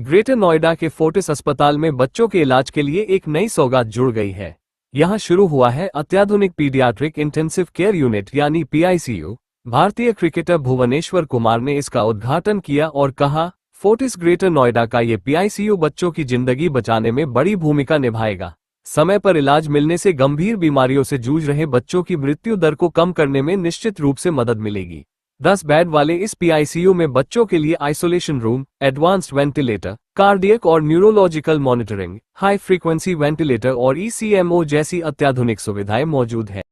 Greater Noida के Fortis अस्पताल में बच्चों के इलाज के लिए एक नई सौगात जुड़ गई है। यहां शुरू हुआ है अत्याधुनिक पीडियाट्रिक इंटेंसिव केयर यूनिट यानी पीआईसीयू। भारतीय क्रिकेटर भुवनेश्वर कुमार ने इसका उद्घाटन किया और कहा, फोर्टिस ग्रेटर नोएडा का ये पीआईसीयू बच्चों की जिंदगी बचाने में बड़ी भूमिका निभाएगा। समय पर इलाज मिलने से गंभीर बीमारियों से जूझ रहे बच्चों की मृत्यु दर को कम करने में निश्चित रूप से मदद मिलेगी। 10 बेड वाले इस पीआईसीयू में बच्चों के लिए isolation room, advanced ventilator, cardiac और neurological monitoring, high frequency ventilator और ईसीएमओ जैसी अत्याधुनिक सुविधाएं मौजूद हैं।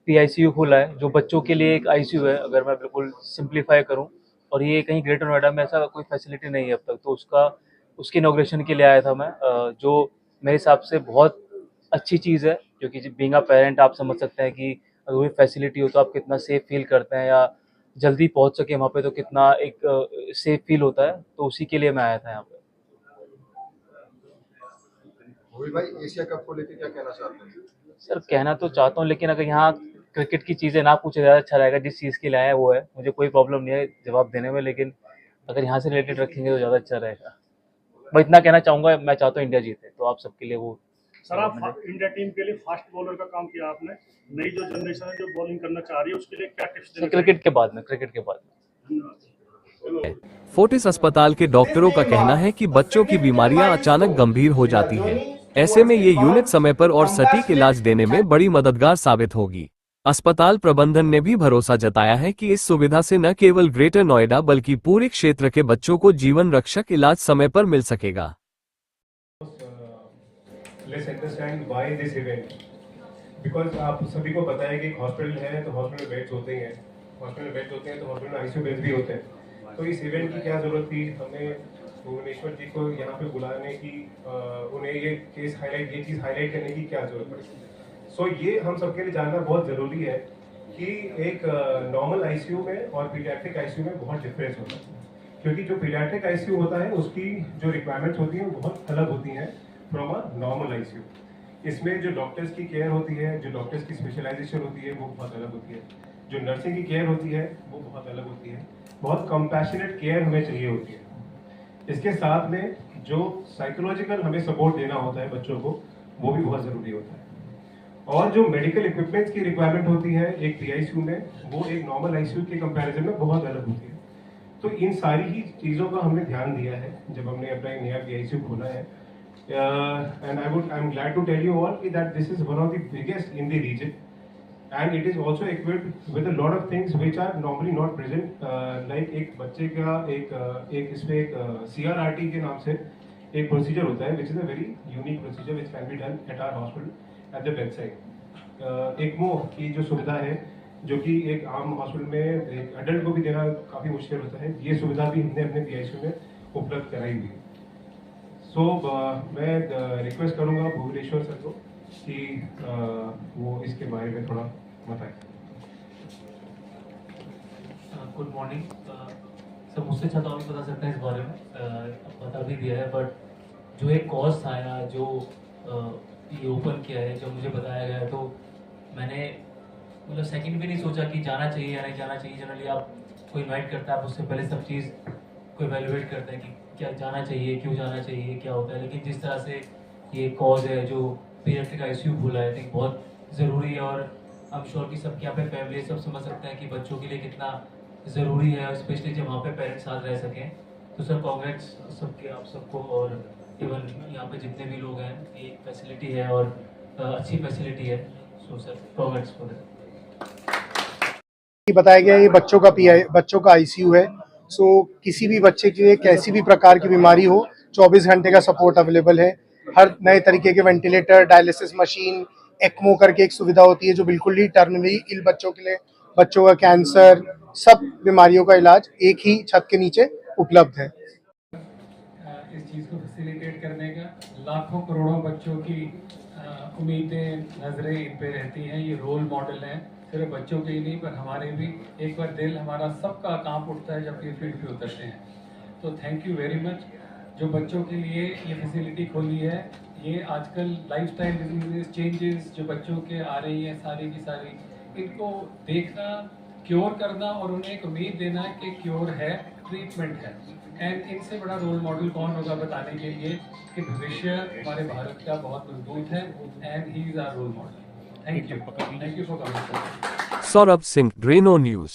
पीआईसीयू खुला है जो बच्चों के लिए एक आईसीयू है, अगर मैं बिल्कुल सिंप्लीफाई करूं, और ये कहीं ग्रेटर नोएडा में ऐसा कोई फैसिलिटी नहीं है अब तक, तो उसकी इनॉग्रेशन के लिए आया था मैं, जो मेरे हिसाब से बहुत अच्छी चीज़ है, क्योंकि बीइंग अ पेरेंट आप समझ सकते हैं कि अगर कोई फैसिलिटी हो तो आप कितना सेफ फील करते हैं, या जल्दी पहुंच सके वहाँ पे तो कितना एक सेफ फील होता है, तो उसी के लिए मैं आया था यहाँ पे। भाई, एशिया कप को लेकर क्या कहना चाहते हैं? सर, कहना तो चाहता हूँ, लेकिन अगर यहाँ क्रिकेट की चीज़ें ना पूछे ज़्यादा अच्छा रहेगा। जिस चीज़ के लिए आए हैं वो है, मुझे कोई प्रॉब्लम नहीं है जवाब देने में, लेकिन अगर यहाँ से रिलेटेड रखेंगे तो ज़्यादा अच्छा रहेगा। मैं इतना कहना चाहूँगा, मैं चाहता हूँ इंडिया जीते, तो आप सबके लिए वो। सर, आप इंडिया टीम के लिए फास्ट बॉलर का काम किया आपने, नई जो जनरेशन है जो बॉलिंग करना चाह रही है उसके लिए क्या टिप्स देना? क्रिकेट के बाद में। फोर्टिस अस्पताल के डॉक्टरों का कहना है कि बच्चों की बीमारियां अचानक गंभीर हो जाती हैं। ऐसे में ये यूनिट समय पर और सटीक इलाज देने में बड़ी मददगार साबित होगी। अस्पताल प्रबंधन ने भी भरोसा जताया है कि इस सुविधा से न केवल ग्रेटर नोएडा बल्कि पूरे क्षेत्र के बच्चों को जीवन रक्षक इलाज समय पर मिल सकेगा। Let's understand why this event. Because आप सभी को पता है कि हॉस्पिटल है तो हॉस्पिटल में बेड्स होते हैं, तो हॉस्पिटल में आईसीयू बेड्स भी होते हैं। तो इस इवेंट की क्या जरूरत थी, हमें भुवनेश्वर जी को यहाँ पे बुलाने की, उन्हें ये चीज़ हाईलाइट करने की क्या जरूरत पड़ी। सो ये हम सबके लिए जानना बहुत ज़रूरी है कि एक नॉर्मल आईसीयू में और पीडियाट्रिक आईसीयू में बहुत डिफरेंस होता है, क्योंकि जो पीडियाट्रिक आईसीयू होता है उसकी जो रिक्वायरमेंट्स होती हैं वो बहुत अलग होती हैं फ्रॉम अ नॉर्मल आईसीयू। इसमें जो डॉक्टर्स की केयर होती है, जो डॉक्टर्स की स्पेशलाइजेशन होती है वो बहुत अलग होती है, जो नर्सिंग की केयर होती है वो बहुत अलग होती है, बहुत कंपैशनेट केयर हमें चाहिए होती है। इसके साथ में जो साइकोलॉजिकल हमें सपोर्ट देना होता है बच्चों को, वो भी बहुत ज़रूरी होता है। और जो मेडिकल इक्विपमेंट्स की रिक्वायरमेंट होती है एक पीआईसीयू में, वो एक नॉर्मल आईसीयू के कंपैरिजन में बहुत अलग होती है। तो इन सारी ही चीज़ों का हमने ध्यान दिया है जब हमने अपना नया पीआईसीयू खोला है। And I'm glad to tell you all that this is one of the biggest in the region, and it is also equipped with a lot of things which are normally not present, like एक बच्चे का एक इसमें एक CRRT के नाम से एक प्रोसीजर होता है which is a very unique procedure which can be done at our hospital at the bedside। ECMO की जो सुविधा है, जो कि एक आम हॉस्पिटल में एक अडल्ट को भी देना काफ़ी मुश्किल होता है, ये सुविधा भी हमने अपने पीआईसीयू में उपलब्ध कराई हुई है। सो मैं रिक्वेस्ट करूंगा भुवनेश्वर सर को कि वो इसके बारे में थोड़ा बताएं। गुड मॉर्निंग सर, मुझसे अच्छा तो आप बता सकते हैं इस बारे में, बता भी दिया है, बट जो एक कॉज था या जो ये ओपन किया है, जो मुझे बताया गया है, तो मैंने मतलब सेकंड भी नहीं सोचा कि जाना चाहिए या नहीं जाना चाहिए। जनरली आप कोई इन्वाइट करता है, आप उससे पहले सब चीज़ को इवेलुएट करते हैं कि क्या जाना चाहिए, क्यों जाना चाहिए, क्या होता है। लेकिन जिस तरह से ये कॉज है जो पीडियाट्रिक आईसीयू खुला है, आई थिंक बहुत ज़रूरी है, और आई एम श्योर कि सबके यहाँ पे फैमिली सब समझ सकते हैं कि बच्चों के लिए कितना ज़रूरी है, स्पेशली जब वहाँ पे पेरेंट्स साथ रह सकें। तो सर कांग्रेट्स सबके, आप सबको, और इवन यहाँ पे जितने भी लोग हैं, ये फैसिलिटी है और अच्छी फैसिलिटी है। So sir congrats for that. बताया गया ये बच्चों का आईसीयू है। सो किसी भी बच्चे के लिए कैसी भी प्रकार की बीमारी हो, 24 घंटे का सपोर्ट अवेलेबल है। हर नए तरीके के वेंटिलेटर, डायलिसिस मशीन, एक्मो करके एक सुविधा होती है जो बिल्कुल ही टर्मिनली इल बच्चों के लिए, बच्चों का कैंसर, सब बीमारियों का इलाज एक ही छत के नीचे उपलब्ध है। इस चीज़ को फैसिलिटेट करने का लाखों करोड़ों बच्चों की उम्मीदें, नजरें इन पे रहती हैं। ये रोल मॉडल हैं, सिर्फ बच्चों के ही नहीं पर हमारे भी। एक बार दिल हमारा सबका कांप उठता है जब ये फील्ड पे उतरते हैं। तो थैंक यू वेरी मच जो बच्चों के लिए ये फैसिलिटी खोली है। ये आजकल लाइफस्टाइल डिजीजेस चेंजेस जो बच्चों के आ रही हैं सारी की सारी, इनको देखना, क्योर करना और उन्हें एक उम्मीद देना कि क्योर है ट्रीटमेंट है। एंड इनसे बड़ा रोल मॉडल कौन होगा बताने के लिए कि भविष्य हमारे भारत का बहुत मजबूत है, and he is our role model. Thank you for coming. Saurabh Singh, Greno news.